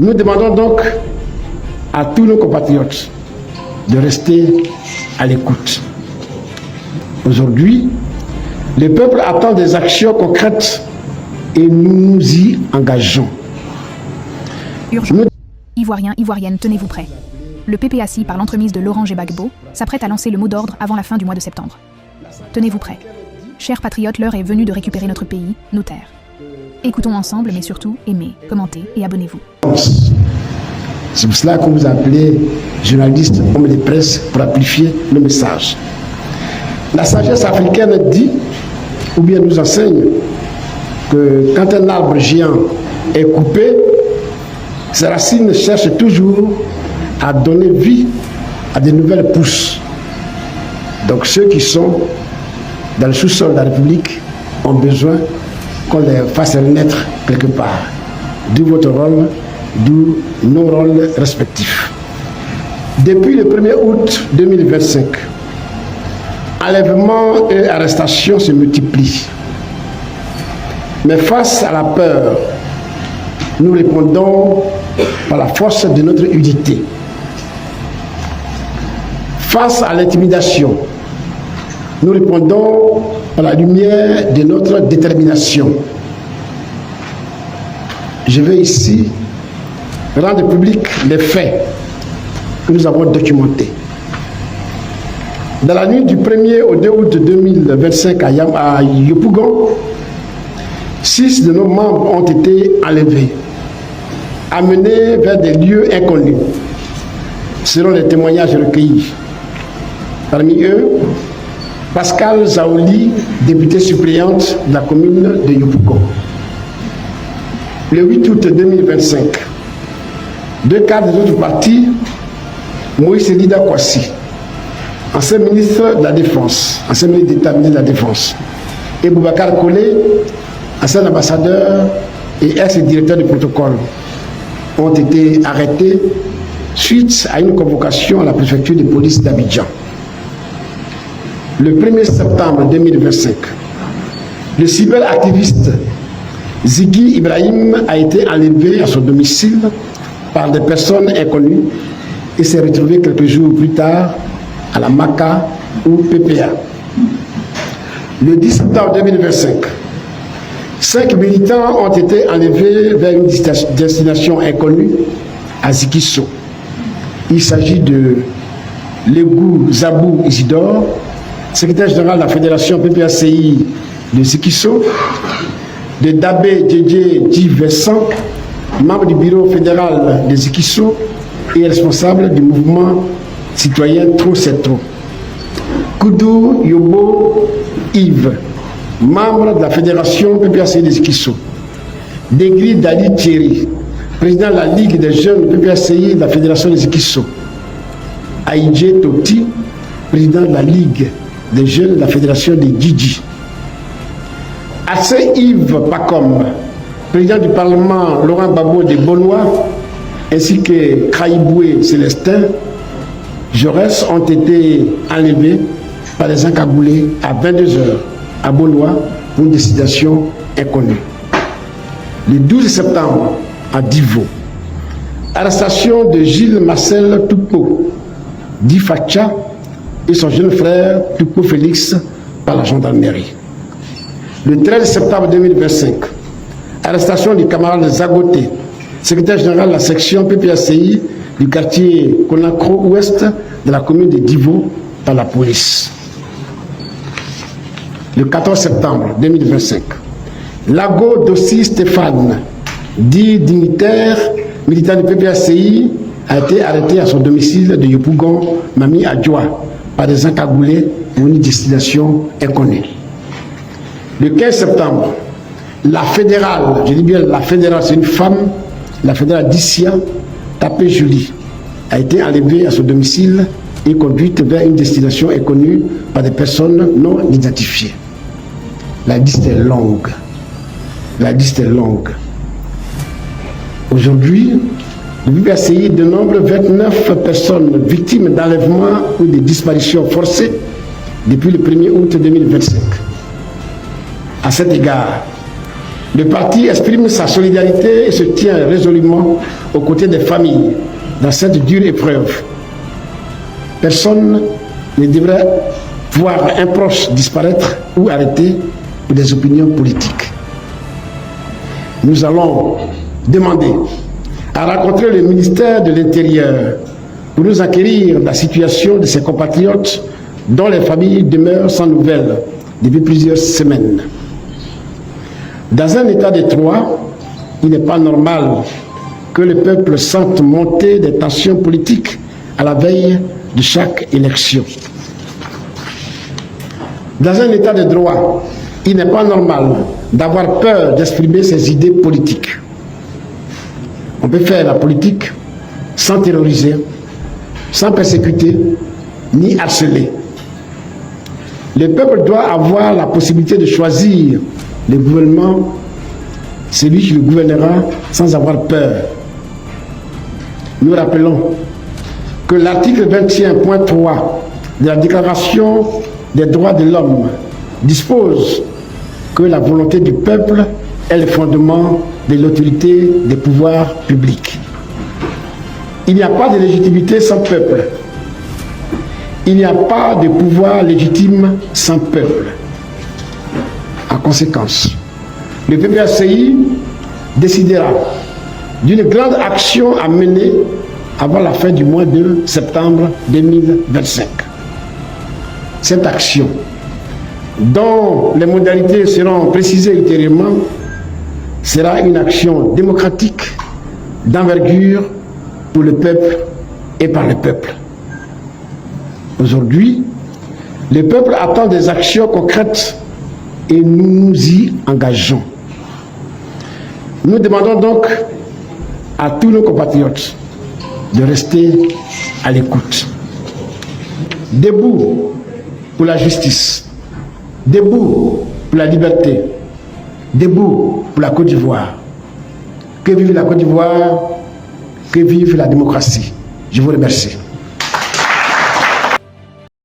Nous demandons donc à tous nos compatriotes de rester à l'écoute. Aujourd'hui, le peuple attend des actions concrètes et nous nous y engageons. Urgent. Ivoiriens, Ivoiriennes, tenez-vous prêts. Le PPACI, par l'entremise de Laurent Gbagbo, s'apprête à lancer le mot d'ordre avant la fin du mois de septembre. Tenez-vous prêts. Chers patriotes, l'heure est venue de récupérer notre pays, nos terres. Écoutons ensemble, mais surtout, aimez, commentez et abonnez-vous. C'est pour cela qu'on vous a appelé journaliste, homme de presse, pour amplifier le message. La sagesse africaine dit, ou bien nous enseigne, que quand un arbre géant est coupé, ses racines cherchent toujours à donner vie à de nouvelles pousses. Donc ceux qui sont dans le sous-sol de la République ont besoin qu'on les fasse naître quelque part. D'où votre rôle, d'où nos rôles respectifs. Depuis le 1er août 2025, enlèvements et arrestations se multiplient. Mais face à la peur, nous répondons par la force de notre unité. Face à l'intimidation, nous répondons par la lumière de notre détermination. Je vais ici rendre public les faits que nous avons documentés. Dans la nuit du 1er au 2 août 2025 à Yopougon, 6 de nos membres ont été enlevés, amenés vers des lieux inconnus, selon les témoignages recueillis. Parmi eux, Pascal Zaoli, députée suppléante de la commune de Yopougon. Le 8 août 2025, 2 cadres de notre parti, Moïse Lida Kwasi, ancien ministre de la Défense, ancien ministre d'État, ministre de la Défense, et Boubacar Collé, ancien ambassadeur et ex-directeur du protocole, ont été arrêtés suite à une convocation à la préfecture de police d'Abidjan. Le 1er septembre 2025, le cyberactiviste Ziggy Ibrahim a été enlevé à son domicile par des personnes inconnues et s'est retrouvé quelques jours plus tard à la MACA ou PPA. Le 10 septembre 2025, 5 militants ont été enlevés vers une destination inconnue à Zikisso. Il s'agit de Legou Zabou Isidore, secrétaire général de la Fédération PPACI de Zikisso, de Dabé Djedje Di Vincent, membre du bureau fédéral de Zikisso et responsable du mouvement citoyen Trop c'est trop. Koudou Yobo Yves, membre de la Fédération PPACI de Zikisso. Degri Dali Thierry, président de la Ligue des jeunes PPACI de la Fédération de Zikisso. Aïdje Toti, président de la Ligue des jeunes de la Fédération de Djidji. Assez Yves Pacom, président du Parlement Laurent Gbagbo de Benoît, ainsi que Kraïboué Célestin Jaurès ont été enlevés par les encagoulés à 22h à Benoît pour une destination inconnue. Le 12 septembre à Divo, arrestation de Gilles Marcel Toupo, dit Facha, et son jeune frère Toupo Félix par la gendarmerie. Le 13 septembre 2025, arrestation du camarade Zagoté, secrétaire général de la section PPACI du quartier Conakro-Ouest de la commune de Divo par la police. Le 14 septembre 2025, Lago Dossi Stéphane, dit dignitaire, militant du PPACI, a été arrêté à son domicile de Yopougon, Mami Adjoa, par des encagoulés pour une destination inconnue. Le 15 septembre, la fédérale, je dis bien la fédérale, c'est une femme, la fédérale Dissia, Tapé Julie, a été enlevée à son domicile et conduite vers une destination inconnue par des personnes non identifiées. La liste est longue. La liste est longue. Aujourd'hui, le PPACI dénombre 29 personnes victimes d'enlèvement ou de disparitions forcées depuis le 1er août 2025. À cet égard, Le parti exprime sa solidarité et se tient résolument aux côtés des familles dans cette dure épreuve. Personne ne devrait voir un proche disparaître ou arrêter pour des opinions politiques. Nous allons demander à rencontrer le ministère de l'Intérieur pour nous acquérir la situation de ces compatriotes dont les familles demeurent sans nouvelles depuis plusieurs semaines. Dans un état de droit, il n'est pas normal que le peuple sente monter des tensions politiques à la veille de chaque élection. Dans un état de droit, il n'est pas normal d'avoir peur d'exprimer ses idées politiques. On peut faire la politique sans terroriser, sans persécuter, ni harceler. Le peuple doit avoir la possibilité de choisir le gouvernement, celui qui le gouvernera sans avoir peur. Nous rappelons que l'article 21.3 de la Déclaration des droits de l'homme dispose que la volonté du peuple est le fondement de l'autorité des pouvoirs publics. Il n'y a pas de légitimité sans peuple. Il n'y a pas de pouvoir légitime sans peuple. En conséquence, le PPACI décidera d'une grande action à mener avant la fin du mois de septembre 2025. Cette action, dont les modalités seront précisées ultérieurement, sera une action démocratique d'envergure pour le peuple et par le peuple. Aujourd'hui, le peuple attend des actions concrètes et nous nous y engageons. Nous demandons donc à tous nos compatriotes de rester à l'écoute. Debout pour la justice, debout pour la liberté, debout pour la Côte d'Ivoire. Que vive la Côte d'Ivoire, que vive la démocratie. Je vous remercie.